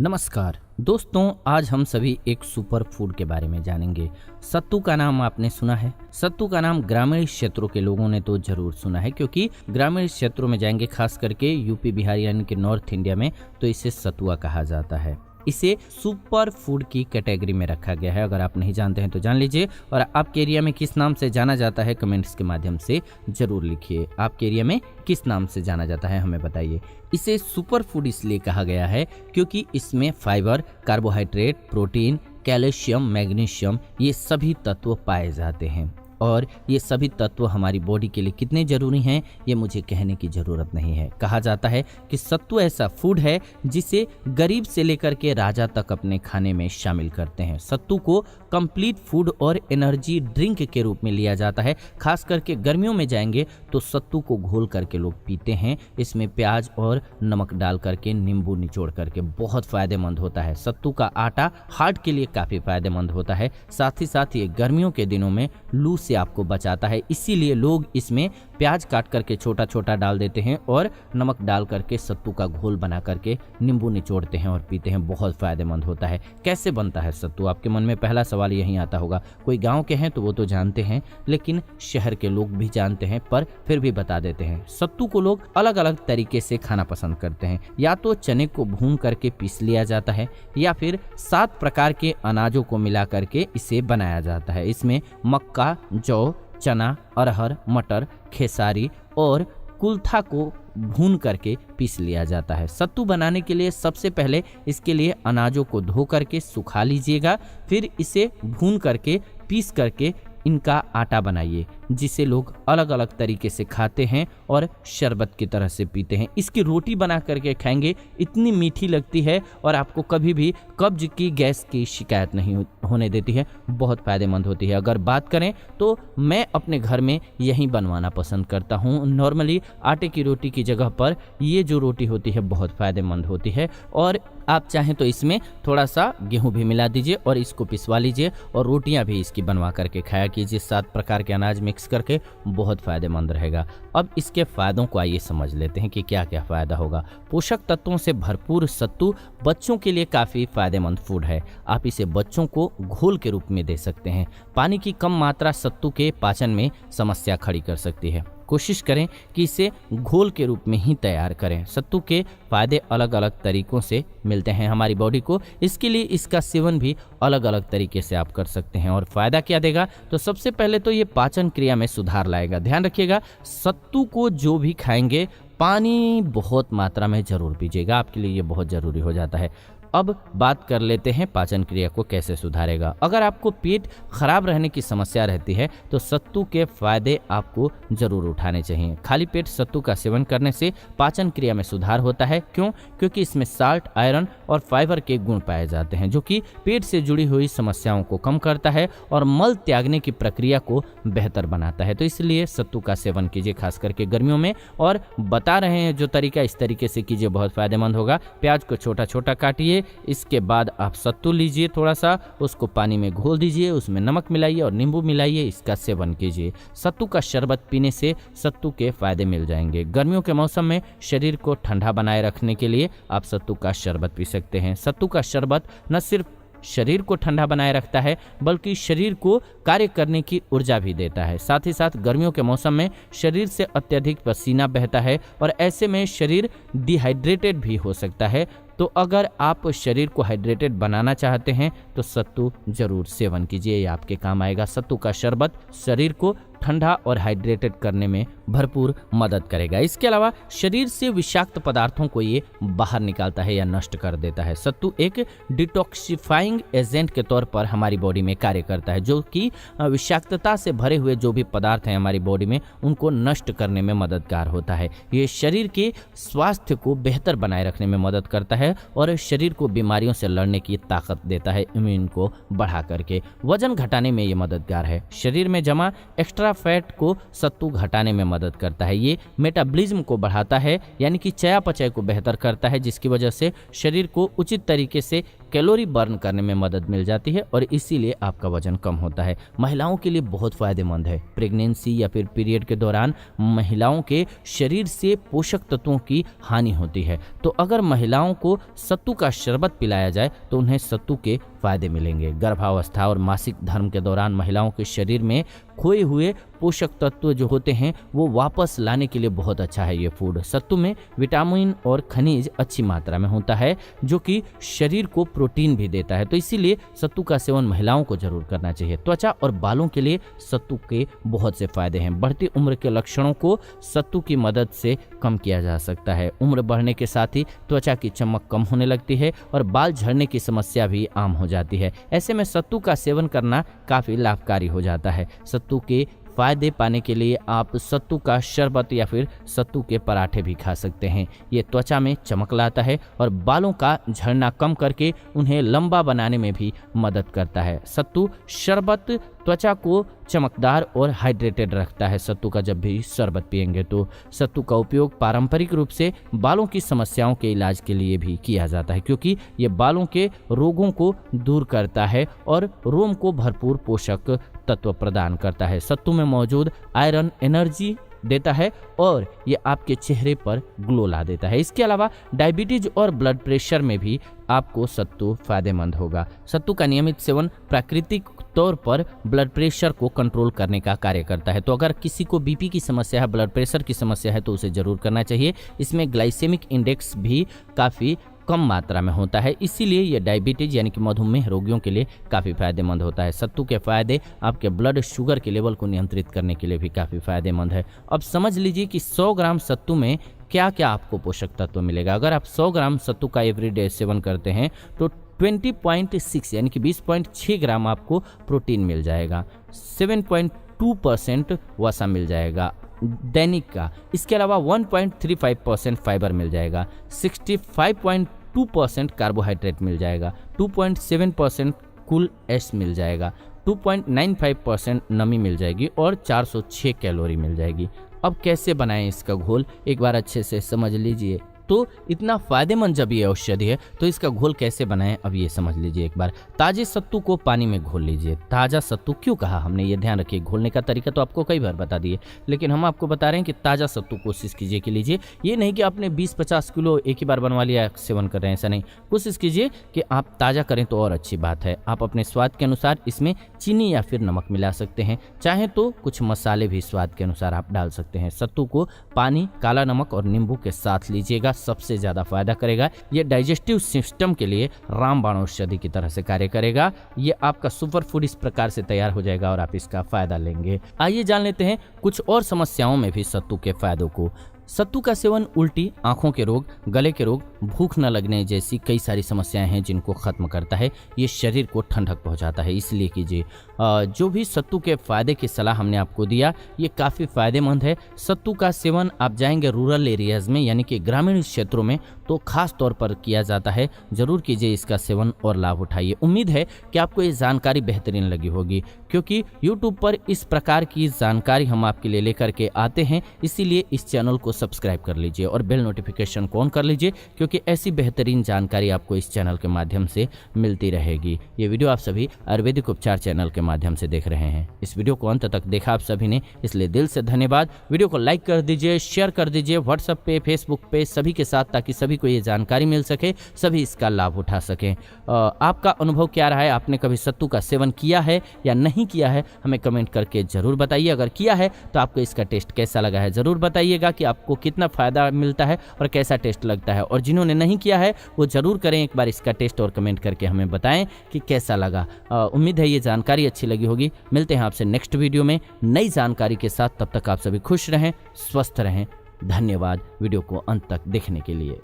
नमस्कार दोस्तों, आज हम सभी एक सुपर फूड के बारे में जानेंगे। सत्तू का नाम आपने सुना है। सत्तू का नाम ग्रामीण क्षेत्रों के लोगों ने तो जरूर सुना है, क्योंकि ग्रामीण क्षेत्रों में जाएंगे, खास करके यूपी बिहार यानी कि नॉर्थ इंडिया में, तो इसे सतुआ कहा जाता है। इसे सुपर फूड की कैटेगरी में रखा गया है। अगर आप नहीं जानते हैं तो जान लीजिए। और आपके एरिया में किस नाम से जाना जाता है, कमेंट्स के माध्यम से जरूर लिखिए। आपके एरिया में किस नाम से जाना जाता है, हमें बताइए। इसे सुपर फूड इसलिए कहा गया है क्योंकि इसमें fibre, carbohydrate, protein, calcium, magnesium ये सभी तत्व पाए जाते हैं। और ये सभी तत्व हमारी बॉडी के लिए कितने जरूरी हैं ये मुझे कहने की ज़रूरत नहीं है। कहा जाता है कि सत्तू ऐसा फूड है जिसे गरीब से लेकर के राजा तक अपने खाने में शामिल करते हैं। सत्तू को कंप्लीट फूड और एनर्जी ड्रिंक के रूप में लिया जाता है। खास करके गर्मियों में जाएंगे तो सत्तू को घोल करके लोग पीते हैं। इसमें प्याज और नमक डाल करके, नींबू निचोड़ करके, बहुत फ़ायदेमंद होता है। सत्तू का आटा हार्ट के लिए काफ़ी फ़ायदेमंद होता है। साथ ही साथ ये गर्मियों के दिनों में लू से आपको बचाता है। इसीलिए लोग इसमें प्याज काट करके छोटा छोटा डाल देते हैं और नमक डाल करके सत्तू का घोल बना करके नींबू निचोड़ते हैं और पीते हैं। बहुत फायदेमंद होता है। कैसे बनता है सत्तू, आपके मन में पहला सवाल यही आता होगा। कोई गांव के हैं तो वो तो जानते हैं, लेकिन शहर के लोग भी जानते हैं, पर फिर भी बता देते हैं। सत्तू को लोग अलग अलग तरीके से खाना पसंद करते हैं। या तो चने को भून करके पीस लिया जाता है, या फिर 7 प्रकार के अनाजों को मिला करके इसे बनाया जाता है। इसमें मक्का, जौ, चना, अरहर, मटर, खेसारी और कुल्था को भून करके पीस लिया जाता है। सत्तू बनाने के लिए सबसे पहले इसके लिए अनाजों को धो करके सुखा लीजिएगा। फिर इसे भून करके पीस करके इनका आटा बनाइए, जिसे लोग अलग अलग तरीके से खाते हैं और शरबत की तरह से पीते हैं। इसकी रोटी बना करके खाएंगे, इतनी मीठी लगती है और आपको कभी भी कब्ज की, गैस की शिकायत नहीं होने देती है। बहुत फ़ायदेमंद होती है। अगर बात करें तो मैं अपने घर में यही बनवाना पसंद करता हूँ। नॉर्मली आटे की रोटी की जगह पर ये जो रोटी होती है बहुत फ़ायदेमंद होती है। और आप चाहें तो इसमें थोड़ा सा गेहूँ भी मिला दीजिए और इसको पिसवा लीजिए और रोटियाँ भी इसकी बनवा करके खाया कीजिए। 7 प्रकार के अनाज मिक्स करके, बहुत फ़ायदेमंद रहेगा। अब इसके फ़ायदों को आइए समझ लेते हैं कि क्या क्या फ़ायदा होगा। पोषक तत्वों से भरपूर सत्तू बच्चों के लिए काफ़ी फ़ायदेमंद फूड है। आप इसे बच्चों को घोल के रूप में दे सकते हैं। पानी की कम मात्रा सत्तू के पाचन में समस्या खड़ी कर सकती है। कोशिश करें कि इसे घोल के रूप में ही तैयार करें। सत्तू के फायदे अलग अलग तरीकों से मिलते हैं हमारी बॉडी को। इसके लिए इसका सेवन भी अलग अलग तरीके से आप कर सकते हैं। और फायदा क्या देगा, तो सबसे पहले तो ये पाचन क्रिया में सुधार लाएगा। ध्यान रखिएगा, सत्तू को जो भी खाएंगे पानी बहुत मात्रा में जरूर पीजिएगा। आपके लिए ये बहुत ज़रूरी हो जाता है। अब बात कर लेते हैं पाचन क्रिया को कैसे सुधारेगा। अगर आपको पेट खराब रहने की समस्या रहती है तो सत्तू के फायदे आपको जरूर उठाने चाहिए। खाली पेट सत्तू का सेवन करने से पाचन क्रिया में सुधार होता है। क्यों? क्योंकि इसमें साल्ट, आयरन और फाइबर के गुण पाए जाते हैं, जो कि पेट से जुड़ी हुई समस्याओं को कम करता है और मल त्यागने की प्रक्रिया को बेहतर बनाता है। तो इसलिए सत्तू का सेवन कीजिए, खास करके गर्मियों में। और बता रहे हैं जो तरीका, इस तरीके से कीजिए, बहुत फायदेमंद होगा। प्याज को छोटा छोटा काटिए, इसके बाद आप सत्तू लीजिए, थोड़ा सा उसको पानी में घोल दीजिए, उसमें नमक मिलाइए और नींबू मिलाइए, इसका सेवन कीजिए। सत्तू का शरबत पीने से सत्तू के फायदे मिल जाएंगे। गर्मियों के मौसम में शरीर को ठंडा बनाए रखने के लिए आप सत्तू का शरबत पी सकते हैं। सत्तू का शरबत न सिर्फ शरीर को ठंडा बनाए रखता है, बल्कि शरीर को कार्य करने की ऊर्जा भी देता है। साथ ही साथ गर्मियों के मौसम में शरीर से अत्यधिक पसीना बहता है और ऐसे में शरीर डिहाइड्रेटेड भी हो सकता है। तो अगर आप शरीर को हाइड्रेटेड बनाना चाहते हैं तो सत्तू जरूर सेवन कीजिए, ये आपके काम आएगा। सत्तू का शरबत शरीर को ठंडा और हाइड्रेटेड करने में भरपूर मदद करेगा। इसके अलावा शरीर से विषाक्त पदार्थों को ये बाहर निकालता है या नष्ट कर देता है। सत्तू एक डिटॉक्सिफाइंग एजेंट के तौर पर हमारी बॉडी में कार्य करता है, जो कि विषाक्तता से भरे हुए जो भी पदार्थ हैं हमारी बॉडी में, उनको नष्ट करने में मददगार होता है। ये शरीर के स्वास्थ्य को बेहतर बनाए रखने में मदद करता है और शरीर को बीमारियों से लड़ने की ताकत देता है, इम्यून को बढ़ा करके। वजन घटाने में ये मददगार है। शरीर में जमा एक्स्ट्रा फैट को सत्तू घटाने में मदद करता है। ये मेटाबॉलिज्म को बढ़ाता है, यानी कि चयापचय को बेहतर करता है, जिसकी वजह से शरीर को उचित तरीके से कैलोरी बर्न करने में मदद मिल जाती है और इसीलिए आपका वजन कम होता है। महिलाओं के लिए बहुत फायदेमंद है। प्रेगनेंसी या फिर पीरियड के दौरान महिलाओं के शरीर से पोषक तत्वों की हानि होती है, तो अगर महिलाओं को सत्तू का शरबत पिलाया जाए तो उन्हें सत्तू के फायदे मिलेंगे। गर्भावस्था और मासिक धर्म के दौरान महिलाओं के शरीर में खोए हुए पोषक तत्व जो होते हैं वो वापस लाने के लिए बहुत अच्छा है ये फूड। सत्तू में विटामिन और खनिज अच्छी मात्रा में होता है जो कि शरीर को प्रोटीन भी देता है, तो इसीलिए सत्तू का सेवन महिलाओं को जरूर करना चाहिए। त्वचा और बालों के लिए सत्तू के बहुत से फायदे हैं। बढ़ती उम्र के लक्षणों को सत्तू की मदद से कम किया जा सकता है। उम्र बढ़ने के साथ ही त्वचा की चमक कम होने लगती है और बाल झड़ने की समस्या भी आम हो जाती है। ऐसे में सत्तू का सेवन करना काफी लाभकारी हो जाता है। सत्तू के फायदे पाने के लिए आप सत्तू का शरबत या फिर सत्तू के पराठे भी खा सकते हैं। ये त्वचा में चमक लाता है और बालों का झड़ना कम करके उन्हें लंबा बनाने में भी मदद करता है। सत्तू शरबत त्वचा को चमकदार और हाइड्रेटेड रखता है। सत्तू का जब भी शरबत पिएंगे तो सत्तू का उपयोग पारंपरिक रूप से बालों की समस्याओं के इलाज के लिए भी किया जाता है, क्योंकि ये बालों के रोगों को दूर करता है और रोम को भरपूर पोषक तत्व प्रदान करता है। सत्तू में मौजूद आयरन एनर्जी देता है और ये आपके चेहरे पर ग्लो ला देता है। इसके अलावा डायबिटीज और ब्लड प्रेशर में भी आपको सत्तू फायदेमंद होगा। सत्तू का नियमित सेवन प्राकृतिक तौर पर ब्लड प्रेशर को कंट्रोल करने का कार्य करता है, तो अगर किसी को बीपी की समस्या है, ब्लड प्रेशर की समस्या है तो उसे जरूर करना चाहिए। इसमें ग्लाइसेमिक इंडेक्स भी काफ़ी कम मात्रा में होता है, इसीलिए यह डायबिटीज यानी कि मधुमेह रोगियों के लिए काफ़ी फायदेमंद होता है। सत्तू के फायदे आपके ब्लड शुगर के लेवल को नियंत्रित करने के लिए भी काफ़ी फायदेमंद है। अब समझ लीजिए कि 100 ग्राम सत्तू में क्या क्या आपको पोषक तत्व मिलेगा। अगर आप 100 ग्राम सत्तू का एवरीडे सेवन करते हैं तो 20.6 यानी कि 20.6 ग्राम आपको प्रोटीन मिल जाएगा, 7.2% वसा मिल जाएगा दैनिक का। इसके अलावा 1.35% फाइबर मिल जाएगा, 65.2% कार्बोहाइड्रेट मिल जाएगा, 2.7% कुल एस मिल जाएगा, 2.95% नमी मिल जाएगी और 406 कैलोरी मिल जाएगी। अब कैसे बनाएं इसका घोल, एक बार अच्छे से समझ लीजिए। तो इतना फायदेमंद जब ये औषधि है तो इसका घोल कैसे बनाएं अब ये समझ लीजिए एक बार। ताजे सत्तू को पानी में घोल लीजिए। ताज़ा सत्तू क्यों कहा हमने, ये ध्यान रखिए। घोलने का तरीका तो आपको कई बार बता दिए, लेकिन हम आपको बता रहे हैं कि ताज़ा सत्तू कोशिश कीजिए कि लीजिए। ये नहीं कि आपने 20-50 किलो एक ही बार बनवा लिया सेवन कर रहे हैं, ऐसा नहीं। कोशिश कीजिए कि आप ताज़ा करें तो और अच्छी बात है। आप अपने स्वाद के अनुसार इसमें चीनी या फिर नमक मिला सकते हैं, चाहे तो कुछ मसाले भी स्वाद के अनुसार आप डाल सकते हैं। सत्तू को पानी, काला नमक और नींबू के साथ लीजिएगा, सबसे ज्यादा फायदा करेगा। ये डाइजेस्टिव सिस्टम के लिए रामबाण औषधि की तरह से कार्य करेगा। ये आपका सुपर फूड इस प्रकार से तैयार हो जाएगा और आप इसका फायदा लेंगे। आइए जान लेते हैं कुछ और समस्याओं में भी सत्तू के फायदों को। सत्तू का सेवन उल्टी, आंखों के रोग, गले के रोग, भूख न लगने जैसी कई सारी समस्याएं हैं जिनको खत्म करता है। ये शरीर को ठंडक पहुंचाता है, इसलिए कीजिए। जो भी सत्तू के फायदे की सलाह हमने आपको दिया ये काफ़ी फायदेमंद है। सत्तू का सेवन आप जाएंगे रूरल एरियाज़ में यानी कि ग्रामीण क्षेत्रों में तो खास तौर पर किया जाता है। ज़रूर कीजिए इसका सेवन और लाभ उठाइए। उम्मीद है कि आपको ये जानकारी बेहतरीन लगी होगी, क्योंकि YouTube पर इस प्रकार की जानकारी हम आपके लिए लेकर के आते हैं। इसीलिए इस चैनल को सब्सक्राइब कर लीजिए और बेल नोटिफिकेशन को ऑन कर लीजिए, क्योंकि ऐसी बेहतरीन जानकारी आपको इस चैनल के माध्यम से मिलती रहेगी। ये वीडियो आप सभी आयुर्वेदिक उपचार चैनल के माध्यम से देख रहे हैं। इस वीडियो को अंत तक देखा आप सभी ने, इसलिए दिल से धन्यवाद। वीडियो को लाइक कर दीजिए, शेयर कर दीजिए व्हाट्सएप पे, फेसबुक पे, सभी के साथ, ताकि सभी को ये जानकारी मिल सके, सभी इसका लाभ उठा सकें। आपका अनुभव क्या रहा है, आपने कभी सत्तू का सेवन किया है या नहीं किया है, हमें कमेंट करके जरूर बताइए। अगर किया है तो आपको इसका टेस्ट कैसा लगा है जरूर बताइएगा कि आपको कितना फ़ायदा मिलता है और कैसा टेस्ट लगता है। और जिन्होंने नहीं किया है वो ज़रूर करें एक बार इसका टेस्ट और कमेंट करके हमें बताएं कि कैसा लगा। उम्मीद है ये जानकारी अच्छी लगी होगी। मिलते हैं आपसे नेक्स्ट वीडियो में नई जानकारी के साथ। तब तक आप सभी खुश रहें, स्वस्थ रहें। धन्यवाद वीडियो को अंत तक देखने के लिए।